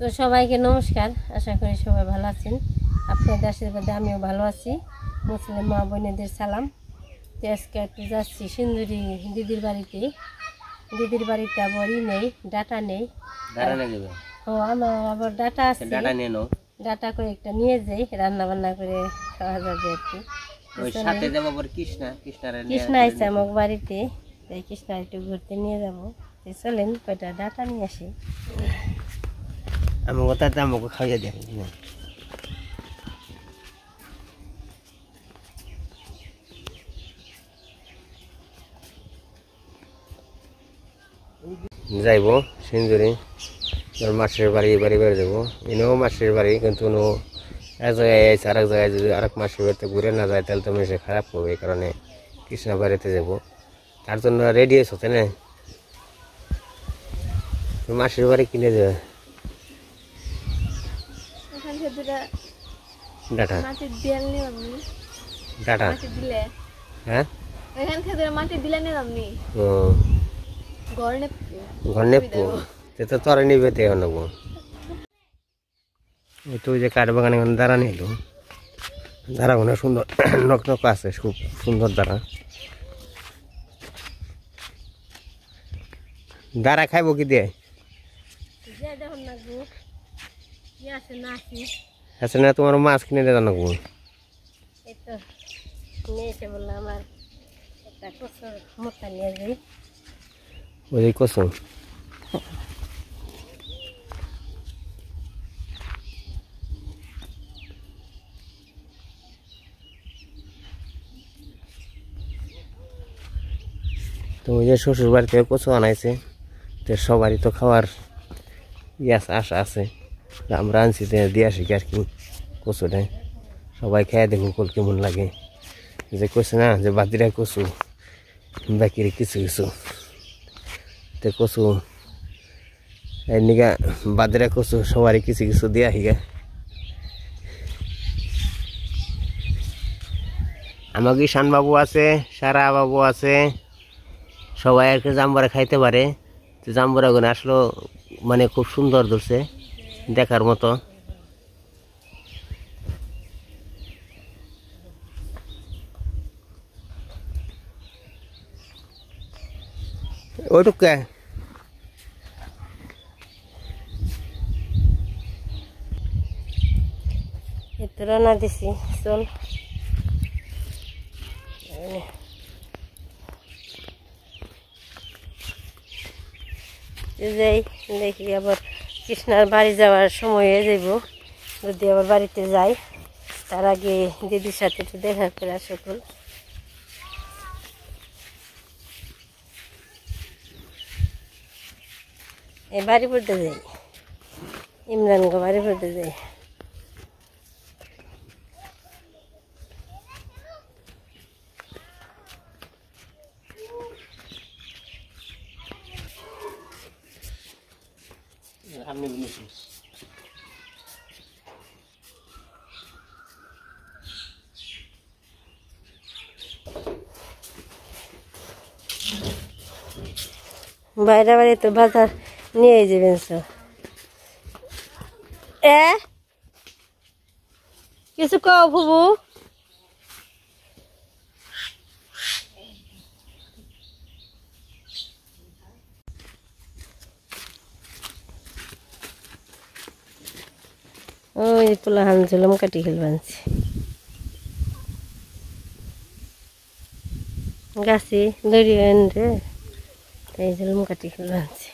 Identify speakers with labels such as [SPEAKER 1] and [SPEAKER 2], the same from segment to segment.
[SPEAKER 1] তো সবাইকে নমস্কার, আশা করি সবাই ভালো আছেন। আপনাদের আশীর্বাদে আমিও ভালো আছি। মুসলিম মা বোনেদের সালাম। তো আজকে একটু যাচ্ছি সিন্দুরি দিদির বাড়িতে। দিদির বাড়িতে আবার নেই, ডাটা নেই। ও আমার আবার ডাটা আছে, ডাটা করে একটা নিয়ে যাই, রান্না বান্না করে খাওয়া যাবে আর কি। কৃষ্ণা আছে আমার বাড়িতে, তাই কৃষ্ণা একটু ঘুরতে নিয়ে যাবো। চলেন কয়টা ডাটা নিয়ে আসি।
[SPEAKER 2] আমাকে তাতে আমাকে খাইয়ে দেন। যাইব সিন্দুরি মাসের বাড়ি বাড়ি বেড়ে যাবো। এনেও মাসের বাড়ি, কিন্তু এক জায়গায় আছে, আরেক জায়গায় যদি আরেক মাসের বাড়িতে ঘুরে না যায় তাহলে তো মেসে খারাপ করবে। এই কারণে কৃষ্ণা বাড়িতে যাব, তার জন্য রেডি আছো তাই না? মাসের বাড়ি কিনে দেবে ডাটা ডাটা হ্যাঁ ঘর তো তরে নিবে তে নেব। তুই যে কাঠ বাগানে দাঁড়া নিল, দাঁড়াগুলো সুন্দর নক নক আছে, খুব সুন্দর দাঁড়া। দাঁড়া খাইব কি দিয়ে আছে না? তোমার মাছ কিনে দেওয়া নাকবো। ওই কসম তুমি যে শ্বশুর বাড়ি থেকে কচু আনাইছে, তো সবারই তো খাওয়ার আশা আছে। আমরা আনছি দিয়ে আসি আর কি কচুটাই, সবাই খেয়ে দেখুন কল কেমন লাগে। যে কচু না, যে বাদিরা কচু বাকির কিছু কিছু তো কচু এমনিকা বাদিরা কচু সবারই কিছু কিছু দিয়ে আসি গে। আমাকে ঈশান বাবু আছে, সারা বাবু আছে, সবাই আর কি জাম্বুরা খাইতে পারে। তো জাম্বুরাগুলো আসলো মানে খুব সুন্দর ধরছে, দেখার মতো। ওইটুকু
[SPEAKER 1] রান্না দিছি, চল যাই। দেখি আবার কৃষ্ণার বাড়ি যাওয়ার সময় হয়ে যাইব। যদি আবার বাড়িতে যাই, তার আগে দিদির সাথে একটু দেখা করে আসো। এই বাড়ি পড়তে যাই, ইমরানগো বাড়ি পড়তে যাই। বাইরে বাড়ি তো বাজার নিয়ে যাবেন। কিছু কও ফুবু? ওই পোলা হান ঝুলম কাটি খেলবানছি গাছি দড়িয়ে রে, তাই ঝুলম কাটি খেলবানছি।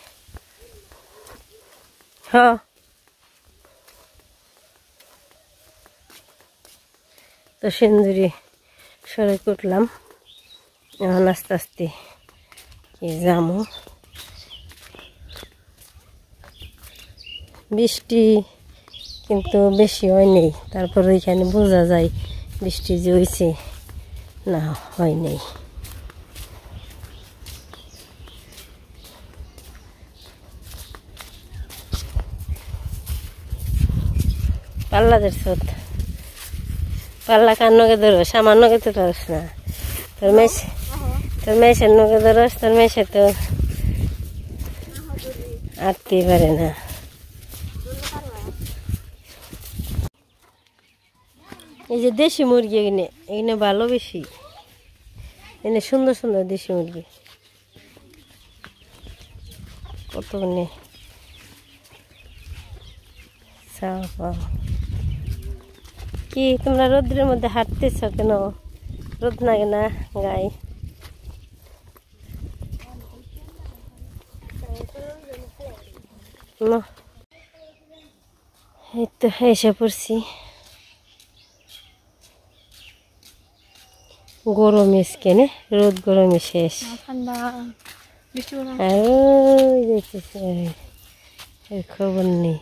[SPEAKER 1] হ্যাঁ তো সিন্দুরি সরে উঠলাম, এখন আস্তে আস্তে যামো। বৃষ্টি কিন্তু বেশি হয় নেই, তারপর ওইখানে বোঝা যায় বৃষ্টি যে হয়েছে না হয় নেই। পাল্লা ধরছ, পাল্লা কার নগে ধরস, আমার নগে তো ধরস না। তোর মেসের নগে ধরস, তোর মেসে তো আটতে পারে না। এই যে দেশি মুরগি এখানে এখানে ভালো বেশি, এখানে সুন্দর সুন্দর দেশি মুরগি কতগুলো। কি তোমরা রোদ্রের মধ্যে হাঁটতেছ কেন? রোদ লাগে না গায়ে? না এই তো এসে পড়ছি। গরমে কেনে রোদ গরমে শেষ। আর ওই দেখতেছি এর খবর নেই।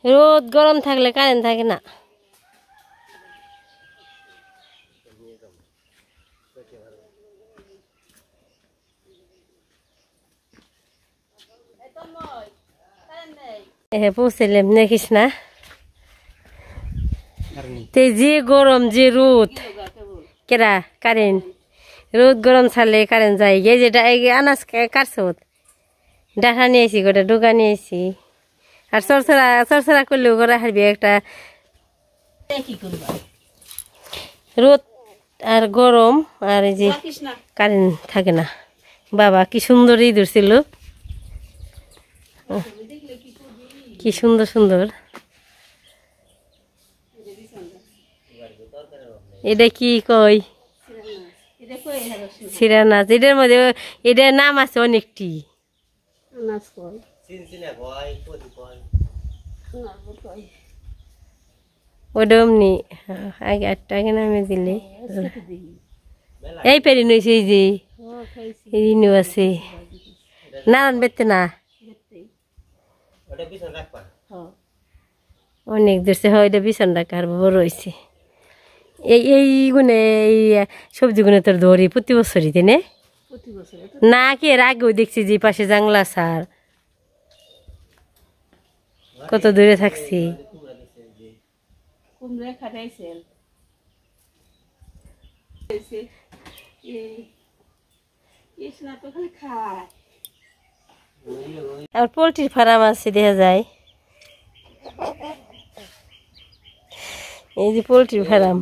[SPEAKER 1] রোদ গরম থাকলে কারেন্ট থাকে না। পৌঁছলাম দেখিস না, যে গরম যে রোদ কেরা কারেন্ট, রোদ গরম ছাড়লে কারেন্ট যায়। এই যেটা আনাজ কাটছ ডাকা নিয়েছি, গোটা ডোকা নিয়েছি। আর চরচরা চরচরা করলেও করা হারবি একটা। রোদ আর গরম আর এই যে কারেন্ট থাকে না। বাবা কি সুন্দর ইঁদুর ছিল, কি সুন্দর সুন্দর। এটা কি কই? সিরা নাচ। এটার মধ্যে এটার নাম আছে অনেকটি। ওটা অমনি আগে 8 টাকা নামে দিলে এই পেরি নইছে। এই যে ইনু আছে নারায়ণ বেতে না অনেক ধরছে। হয় এটা বিছান রাখা আর বড় হয়েছে। এই গুণে এই সবজি গুনে তোর ধরি প্রতি বছরই তেনে না কি? এর আগেও দেখছি যে পাশে জাংলা সার কত দূরে থাকছি। আর পোলট্রির ফার্ম আছে দেখা যায়। এই যে পোলট্রির ফার্ম,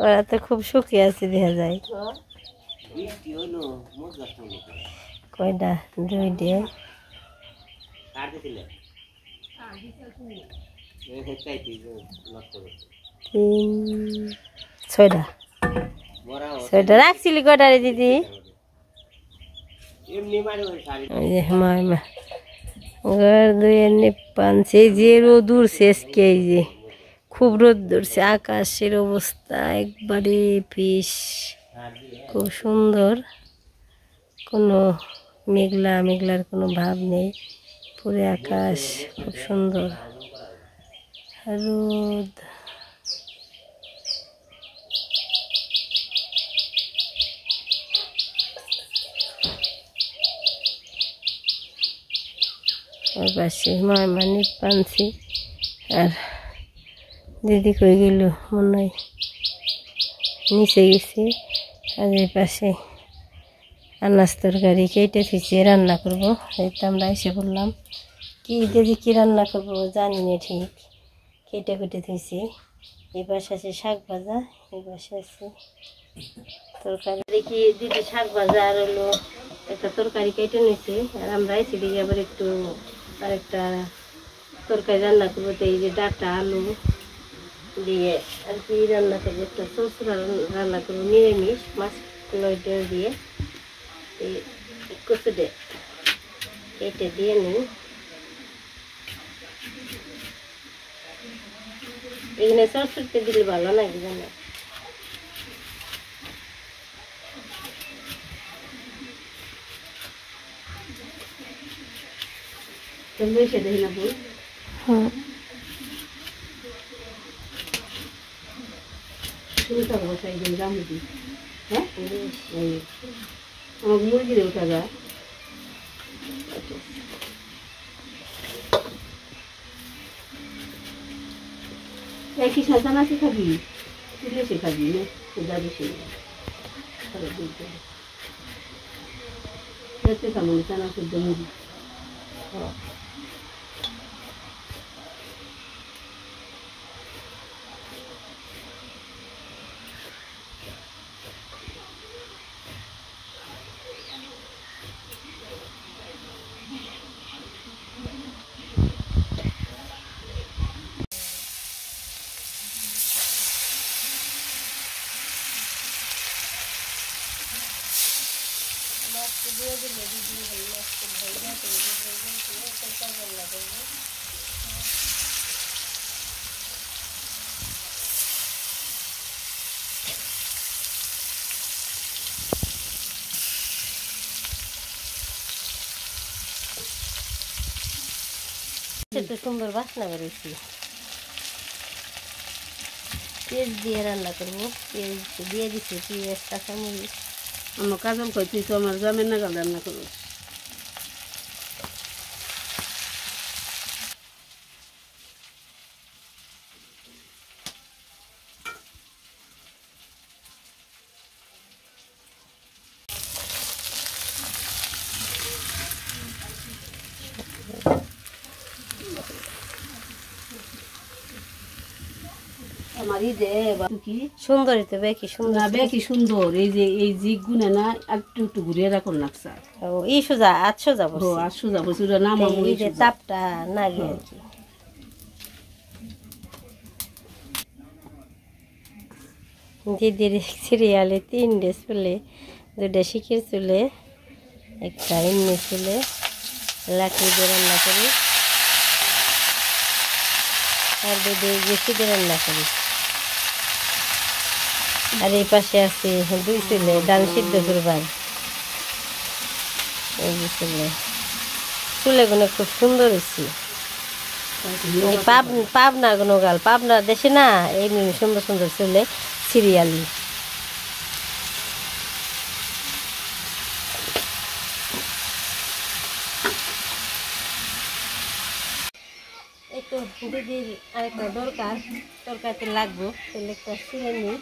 [SPEAKER 1] ওরা তো খুব সুখী আছে দেখা যায়। কয়টা? 2টা 6টা 6টা রাখছিলি কয়টা রে দিদি? ঘর ধুয়ে পানছে যে রোদ উঠছে আজকে। এই যে খুব রোদ ধরছে, আকাশের অবস্থা একবারে পিস, খুব সুন্দর। কোনো মেঘলা মেঘলার কোনো ভাব নেই, পুরো আকাশ খুব সুন্দর। রোদ ওর পাশে মানে পানছি। আর দিদি কই গেল মনে হয় নিচে গেছে। আর এই পাশে আনাজ তরকারি কেটে থুইছে, রান্না করবো। এই তো আমরা এসে বললাম কি দিদি কি রান্না করবো জানি না ঠিক। কেটে কেটে থুইছে। এই পাশে আছে শাক ভাজা, এই পাশে আছে তরকারি। দেখি দিদি শাক ভাজা আর হলো একটা তরকারি কেটে নিয়েছে। আর আমরা এসে দিকে আবার একটু আরেকটা তরকারি রান্না করবো। তো এই যে ডাটা আলু দিয়ে আর কি রান্না করবো, একটা সরষে রান্না করবো নিরামিষ মাছ দিয়ে। এই কচুটা কেটে দিয়ে নিই। এখানে সরষে দিলে ভালো নাকি জানো? বেশি দেখি না বল। হ্যাঁ
[SPEAKER 3] শুনতে বসাই দিন জামুদি হ্যাঁ ওই আমার মুরগির ওঠা যায় একই সাথে নাকি খাবি তুলে সে খাবি না দাদু সে দেখতে কেমন চানা শুদ্ধ মুড়ি
[SPEAKER 1] এত সুন্দর বাসনা বেরোচ্ছি পেঁয়াজ দিয়ে রান্না করবো পেঁয়াজ দিয়ে দিচ্ছি পেঁয়াজ কাঁচামরিচ
[SPEAKER 3] আমার কাজল কই তুই তো আমার জামের নাগাল রান্না করো আমার ঈদে কি
[SPEAKER 1] সুন্দরই তো বেশি সুন্দর
[SPEAKER 3] না বেশি সুন্দর এই যে এই জিগ গুনে না একটু একটু ঘুরিয়ে রাখুন লাগছে
[SPEAKER 1] ও ই সোজা 800 যাব
[SPEAKER 3] ও 800 যাবো সেটা নাম
[SPEAKER 1] এই যে তাপটা নাগে আর কি দিদির সিরিয়ালে 3টে চুলে 2টা শিখের চুলে একটা এমনি চুলে লাকড়ি দিয়ে রান্না করি আর 2টা গেছি দিয়ে রান্না করি আর এই পাশে আছে 2 চুলে ডাল সিদ্ধ করবার এই যে চুলেগুলো খুব সুন্দর হয়েছে পাবনা গুণগাল পাবনা দেশে না এই সুন্দর সুন্দর চুলে সিরিয়ালি এই তো দিদির আরেকটা দরকার তরকারিতে লাগবো তাহলে একটা ছিঁড়ে নিই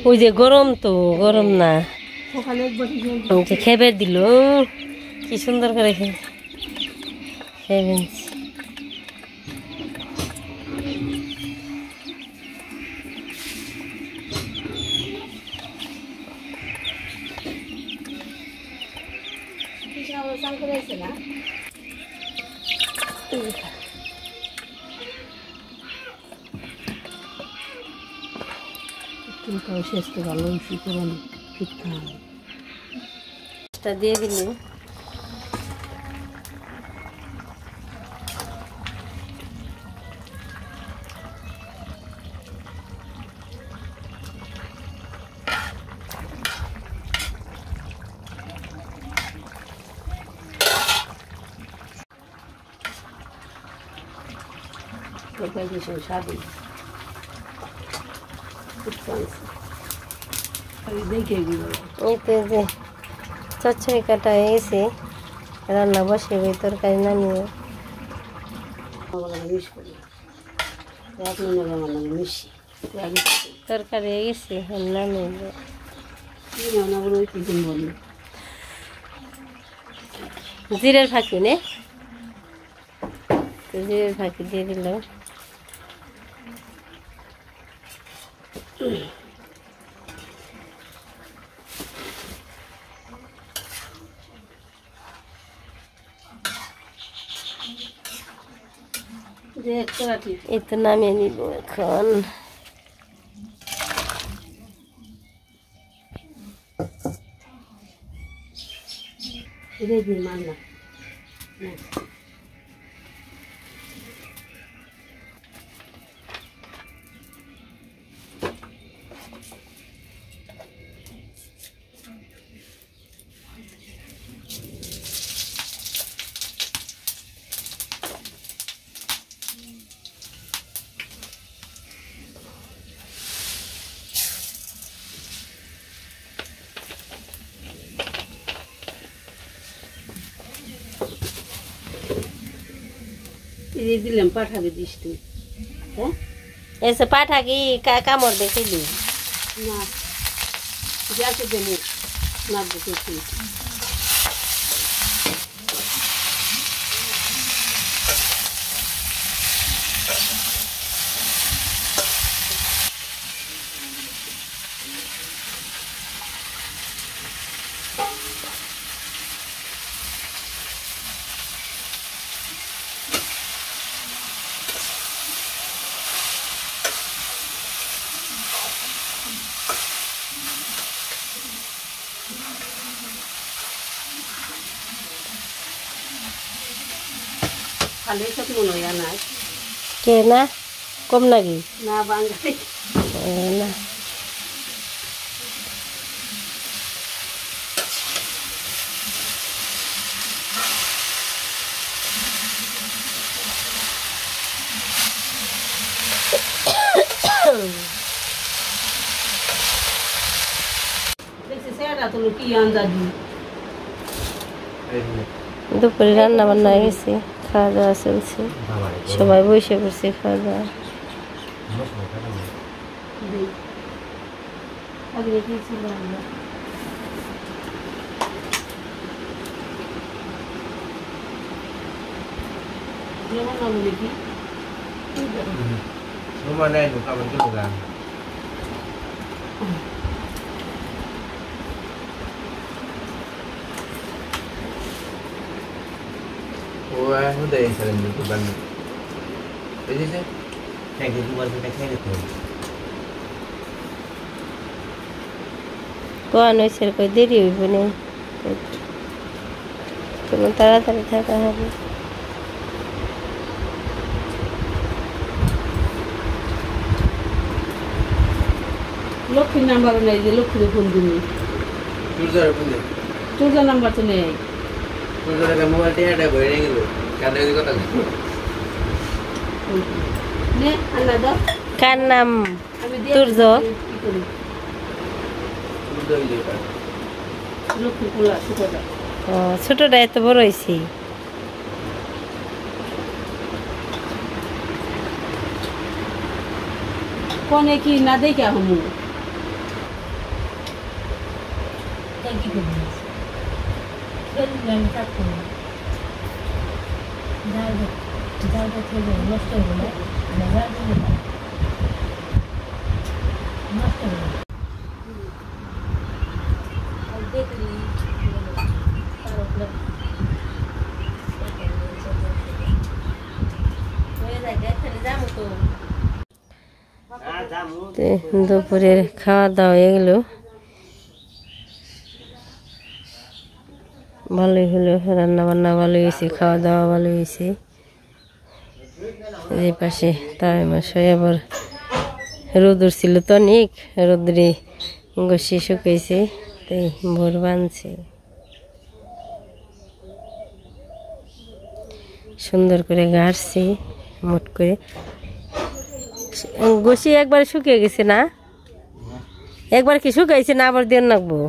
[SPEAKER 1] ওই যে গরম তো গরম না
[SPEAKER 3] সকালে একবার
[SPEAKER 1] খেবে দিল কি সুন্দর করে খেয়ে
[SPEAKER 3] না কিন্তু শেষ তো ভালো হয়েছি করুন ঠিক
[SPEAKER 1] টা দিয়ে দিলি
[SPEAKER 3] তরকারি স্বাদে দেখে দিল
[SPEAKER 1] এতে যে চচ্চড়ি কাটা হয়ে গেছে রান্না বসে তরকারি নামিয়ে
[SPEAKER 3] মিশ করি মিশি
[SPEAKER 1] তরকারি হয়ে গেছে নামিয়ে
[SPEAKER 3] বলি
[SPEAKER 1] জিরের ফাঁকি নে তো জিরের ফাঁকি দিয়ে দিলাম এই তো নামিয়ে নিব এখন
[SPEAKER 3] এই যে দিলাম পাঠাবে দিস তুই হ্যাঁ
[SPEAKER 1] এসে পাঠা কি কামড় দেখেলি
[SPEAKER 3] না গ্যাসে দেবো না দেখেছি খালি সব মনে হয় না
[SPEAKER 1] কে না কম নাকি
[SPEAKER 3] না বাঙালি
[SPEAKER 1] না
[SPEAKER 3] দেখছি সেটা তো কি আন্দাজি
[SPEAKER 1] দুপুরে রান্না বান্না হয়ে গেছে খাওয়া দাওয়া চলছে সবাই বসে পড়ছে খাওয়া দাওয়া
[SPEAKER 3] আগে কি ছিল আমরা যেমন আমি দেখি
[SPEAKER 2] Rumah lain tu kawan tu bukan. Wah, udah yang saling itu kan. Jadi sih, kayak gitu buat kita kayak gitu.
[SPEAKER 1] কোয়ান হয়েছে কই দেরি হইব না তুমি তাড়াতাড়ি থাকা হবে
[SPEAKER 3] লক্ষ্মীর নাম্বারও নেই যে লক্ষ্মীর ফোন দিনি
[SPEAKER 2] Tujuh pun deh.
[SPEAKER 3] চোদ্দ নাম্বার তো নেই
[SPEAKER 2] Tujuh ada mobile dia ada boleh gitu. Kadang itu kata.
[SPEAKER 3] নে আল্লাহ দাও
[SPEAKER 1] কার নাম
[SPEAKER 3] আমি
[SPEAKER 1] তুর্য
[SPEAKER 3] কি করি
[SPEAKER 2] Tujuh ini kan.
[SPEAKER 3] লক্ষ্মী পোলা ছোটটা
[SPEAKER 1] ও ছোটটা এত বড় হয়েছে
[SPEAKER 3] কোনে কি না দেখে হমু
[SPEAKER 1] দুপুরের খাওয়া দাওয়া হয়ে গেল ভালোই হলো রান্না বান্না ভালো হয়েছে খাওয়া দাওয়া ভালো হয়েছে এই পাশে তাই মাসে আবার রোদুর ছিল তো অনেক রোদ্রে গোসি শুকাইছে তাই ভোর বানছে সুন্দর করে গাড়ছে মোট করে গোসি একবার শুকিয়ে গেছে না একবার কি শুকাইছে না আবার দিয়ে রাখবো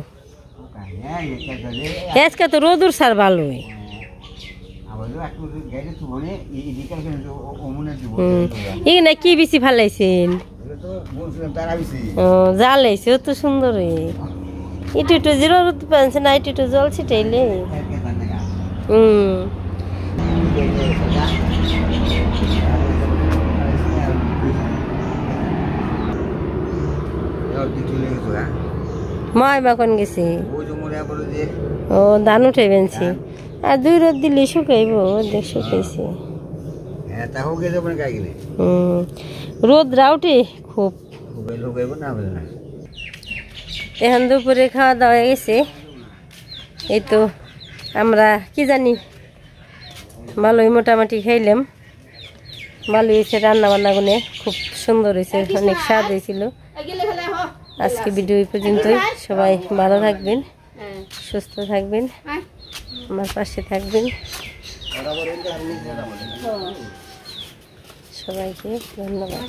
[SPEAKER 1] আজকে তো রোদুর সার ভালোই এখানে কি বেশি ফালাইছেন ও জ্বালাইছে ও তো সুন্দর একটু একটু জিরো রোদ পাচ্ছে না একটু একটু জল ছিটাইলে মায় বা কোন গেছে ও ধান উঠে বেনছি আর দুই রোদ দিলে শুকাইব দেখ শুকাইছে রোদ রাউটে খুব এখন দুপুরে খাওয়া দাওয়া হয়ে গেছে এই তো আমরা কি জানি ভালোই মোটামুটি খাইলাম ভালো হয়েছে রান্না বান্না গুনে খুব সুন্দর হয়েছে অনেক স্বাদ হয়েছিল আজকে ভিডিও এই পর্যন্তই সবাই ভালো থাকবেন সুস্থ থাকবেন আমার পাশে থাকবেন সবাইকে ধন্যবাদ।